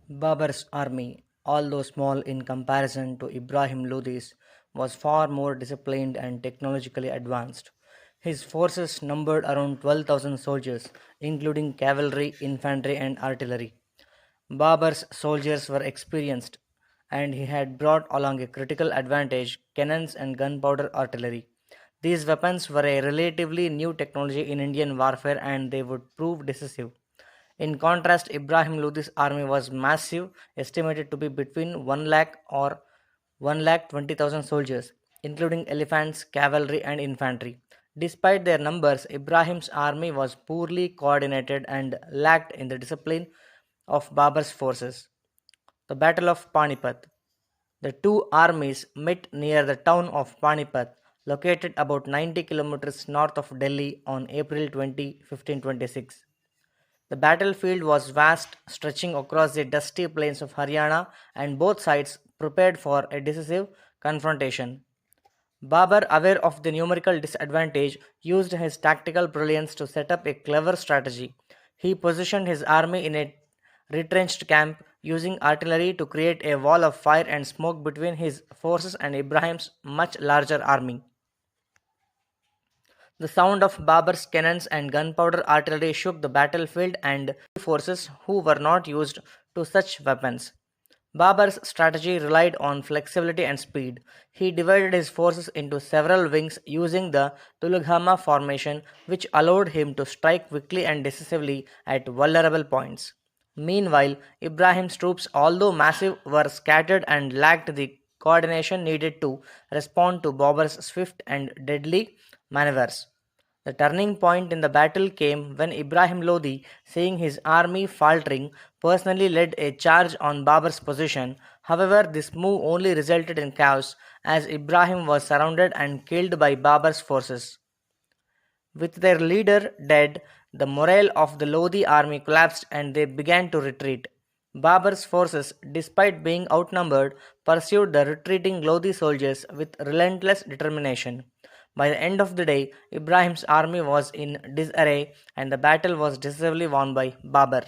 Babur's army, although small in comparison to Ibrahim Lodi's, was far more disciplined and technologically advanced. His forces numbered around 12,000 soldiers, including cavalry, infantry, and artillery. Babur's soldiers were experienced, and he had brought along a critical advantage cannons and gunpowder artillery. These weapons were a relatively new technology in Indian warfare and they would prove decisive. In contrast, Ibrahim Lodi's army was massive, estimated to be between 1 lakh or 1 lakh 20,000 soldiers, including elephants, cavalry, and infantry. Despite their numbers, Ibrahim's army was poorly coordinated and lacked in the discipline of Babur's forces. The Battle of Panipat. The two armies met near the town of Panipat, located about 90 kilometers north of Delhi on April 20, 1526. The battlefield was vast, stretching across the dusty plains of Haryana, and both sides prepared for a decisive confrontation. Babur, aware of the numerical disadvantage, used his tactical brilliance to set up a clever strategy. He positioned his army in a retrenched camp, using artillery to create a wall of fire and smoke between his forces and Ibrahim's much larger army. The sound of Babur's cannons and gunpowder artillery shook the battlefield and forces who were not used to such weapons. Babur's strategy relied on flexibility and speed. He divided his forces into several wings using the Tulughama formation, which allowed him to strike quickly and decisively at vulnerable points. Meanwhile, Ibrahim's troops, although massive, were scattered and lacked the coordination needed to respond to Babur's swift and deadly maneuvers. The turning point in the battle came when Ibrahim Lodi, seeing his army faltering, personally led a charge on Babur's position. However, this move only resulted in chaos as Ibrahim was surrounded and killed by Babur's forces. With their leader dead, the morale of the Lodi army collapsed and they began to retreat. Babur's forces, despite being outnumbered, pursued the retreating Lodi soldiers with relentless determination. By the end of the day, Ibrahim's army was in disarray and the battle was decisively won by Babur.